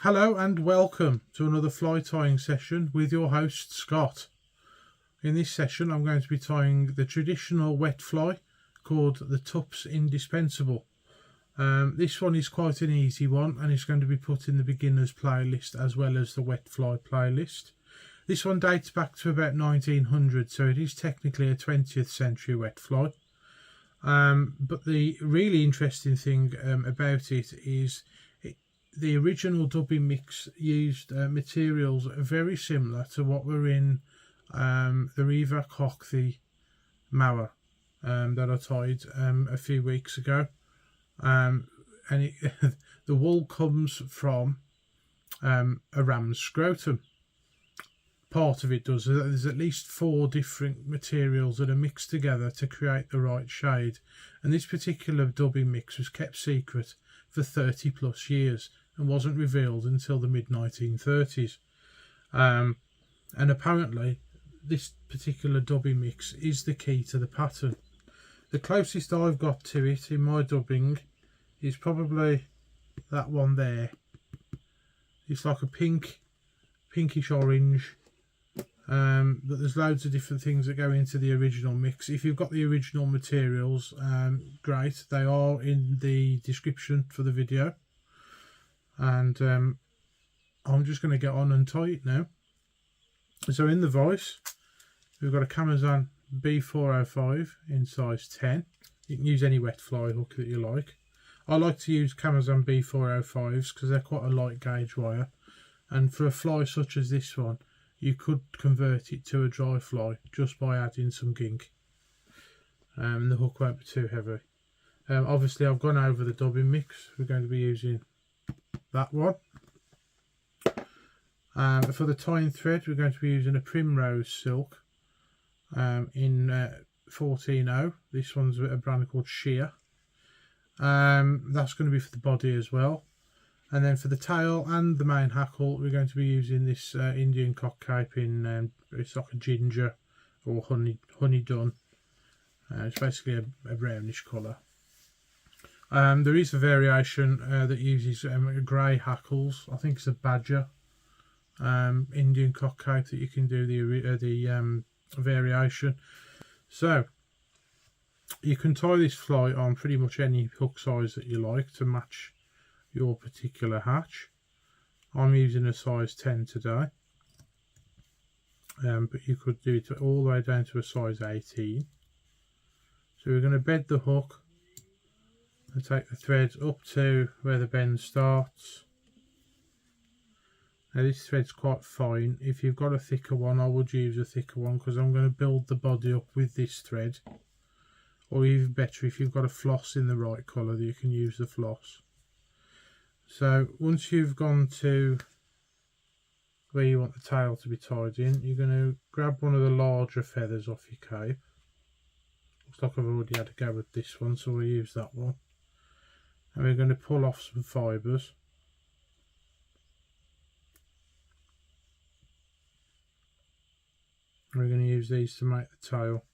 Hello and welcome to another fly tying session with your host Scott. In this session I'm going to be tying the traditional wet fly called the Tups Indispensable. This one is quite an easy one and it's going to be put in the beginners playlist as well as the wet fly playlist. This one dates back to about 1900, so it is technically a 20th century wet fly. But the really interesting thing about it is the original dubbing mix used materials very similar to what were in the Riva Cock, the Mower that I tied a few weeks ago. And the wool comes from a Rams Scrotum. Part of it does. There's at least 4 different materials that are mixed together to create the right shade, and this particular dubbing mix was kept secret for 30 plus years and wasn't revealed until the mid 1930s. And apparently this particular dubbing mix is the key to the pattern. The closest I've got to it in my dubbing is probably that one there. It's like a pinkish orange. But there's loads of different things that go into the original mix. If you've got the original materials, great, they are in the description for the video. And I'm just going to get on and tie it now. So in the vise we've got a Camazon B405 in size 10. You can use any wet fly hook that you like. I like to use Camazon B405s because they're quite a light gauge wire, and for a fly such as this one you could convert it to a dry fly just by adding some gink, and the hook won't be too heavy. Obviously I've gone over the dubbing mix. We're going to be using that one. For the tying thread we're going to be using a Primrose silk in 14.0. This one's a brand called Sheer. That's going to be for the body as well. And then for the tail and the main hackle, we're going to be using this Indian cock cape in it's like a ginger or honey dun. It's basically a brownish colour. There is a variation that uses grey hackles. I think it's a badger Indian cock cape that you can do the variation. So you can tie this fly on pretty much any hook size that you like to match your particular hatch. I'm using a size 10 today, but you could do it all the way down to a size 18. So we're going to bed the hook and take the thread up to where the bend starts. Now this thread's quite fine. If you've got a thicker one, I would use a thicker one because I'm going to build the body up with this thread, or even better if you've got a floss in the right colour, you can use the floss. So once you've gone to where you want the tail to be tied in, you're going to grab one of the larger feathers off your cape. Looks like I've already had a go with this one, so we'll use that one. And we're going to pull off some fibres. We're going to use these to make the tail.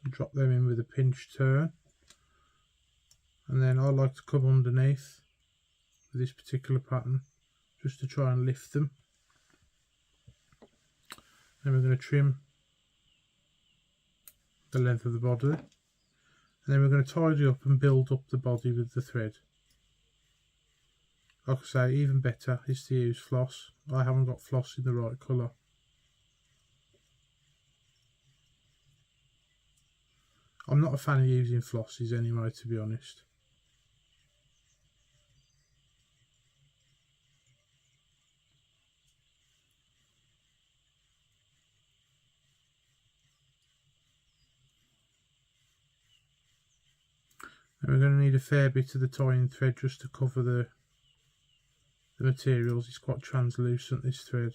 Drop them in with a pinch turn, and then I like to come underneath with this particular pattern just to try and lift them. Then we're going to trim the length of the body, and then we're going to tidy up and build up the body with the thread. Like I say, even better is to use floss. I haven't got floss in the right colour. I'm not a fan of using flosses anyway, to be honest. And we're going to need a fair bit of the tying thread just to cover the materials. It's quite translucent, this thread.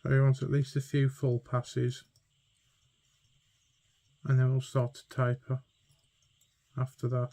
So you want at least a few full passes, and then we'll start to taper after that.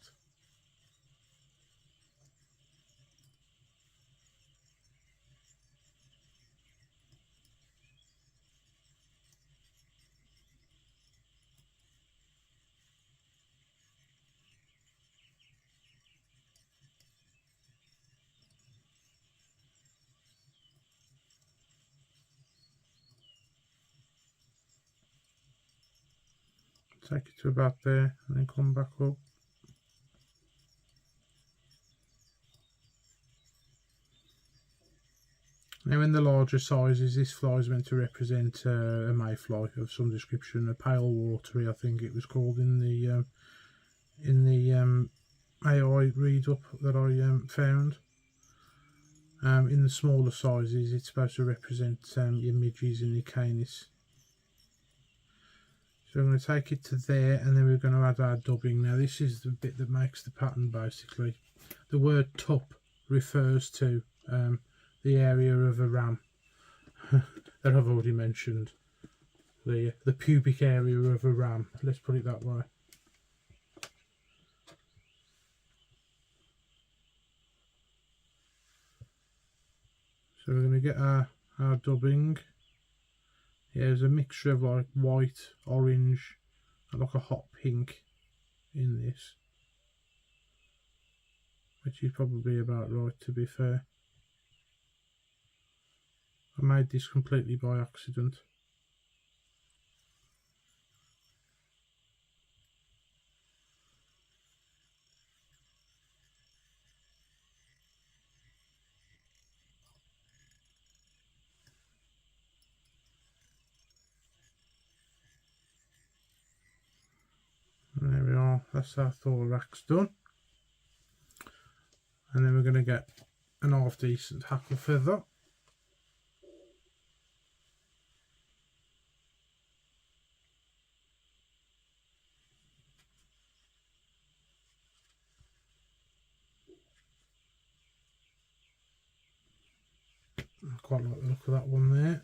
Take it to about there and then come back up. Now in the larger sizes, this fly is meant to represent a mayfly of some description, a pale watery, I think it was called in the AI read up that I found. In the smaller sizes, it's supposed to represent your midges and your Caenis. So I'm going to take it to there, and then we're going to add our dubbing. Now this is the bit that makes the pattern basically. The word tup refers to the area of a ram that I've already mentioned. The pubic area of a ram, let's put it that way. So we're going to get our dubbing. Yeah, there's a mixture of like white, orange, and like a hot pink in this, which is probably about right, to be fair. I made this completely by accident. And there we are, that's our thorax done. And then we're going to get an half decent hackle feather. I quite like the look of that one there.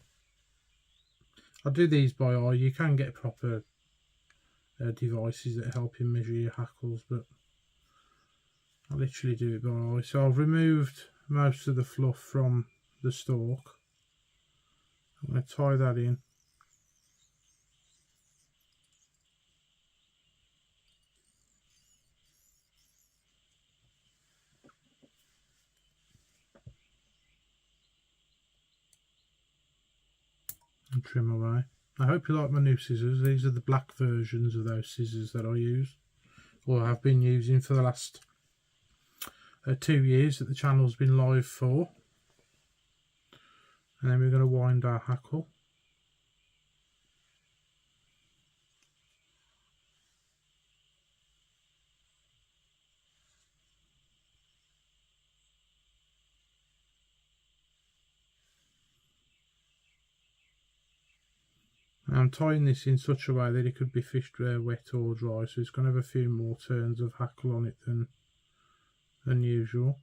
I do these by eye. You can get proper devices that help you measure your hackles, but I literally do it by eye. So I've removed most of the fluff from the stalk. I'm going to tie that in. And trim away. I hope you like my new scissors. These are the black versions of those scissors that I use, or have been using for the last 2 years that the channel's been live for. And then we're going to wind our hackle. I'm tying this in such a way that it could be fished wet or dry, so it's going to have a few more turns of hackle on it than usual.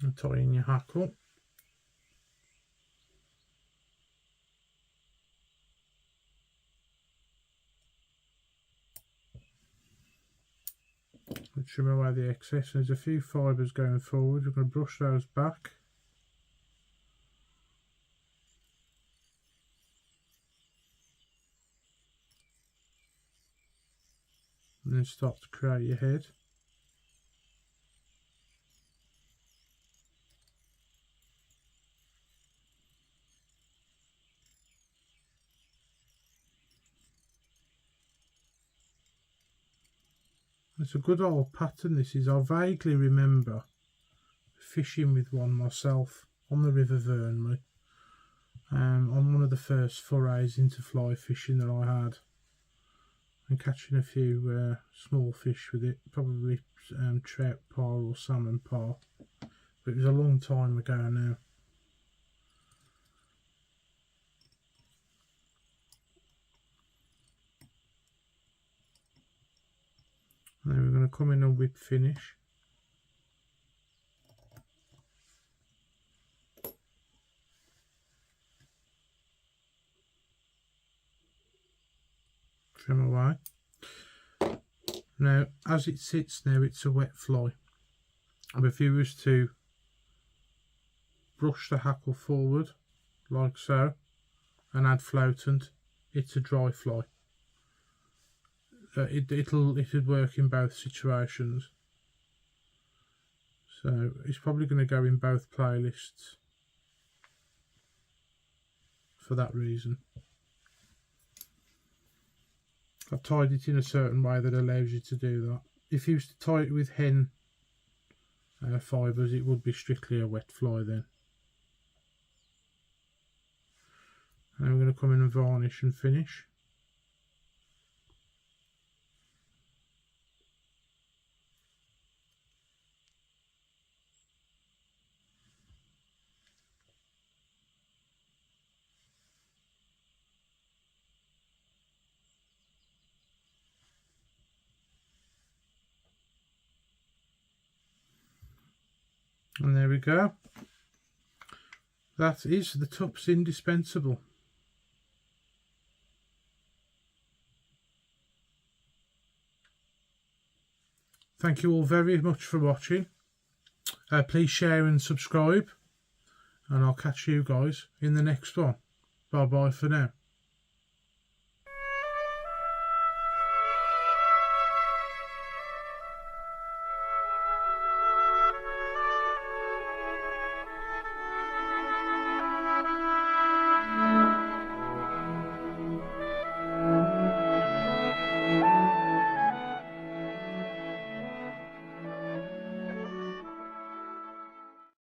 And tie in your hackle. And trim away the excess. There's a few fibres going forward. We're going to brush those back. And then start to create your head. It's a good old pattern this is. I vaguely remember fishing with one myself on the River Vernley, on one of the first forays into fly fishing that I had, and catching a few small fish with it, probably trout par or salmon par, but it was a long time ago now. And then we're going to come in and whip finish. Trim away. Now, as it sits now, it's a wet fly. And if you was to brush the hackle forward, like so, and add floatant, it's a dry fly. It'd work in both situations. So it's probably going to go in both playlists for that reason. I've tied it in a certain way that allows you to do that. If you used to tie it with hen fibres, it would be strictly a wet fly then. And we're going to come in and varnish and finish. And there we go. That is the Tups Indispensable. Thank you all very much for watching. Please share and subscribe. And I'll catch you guys in the next one. Bye bye for now.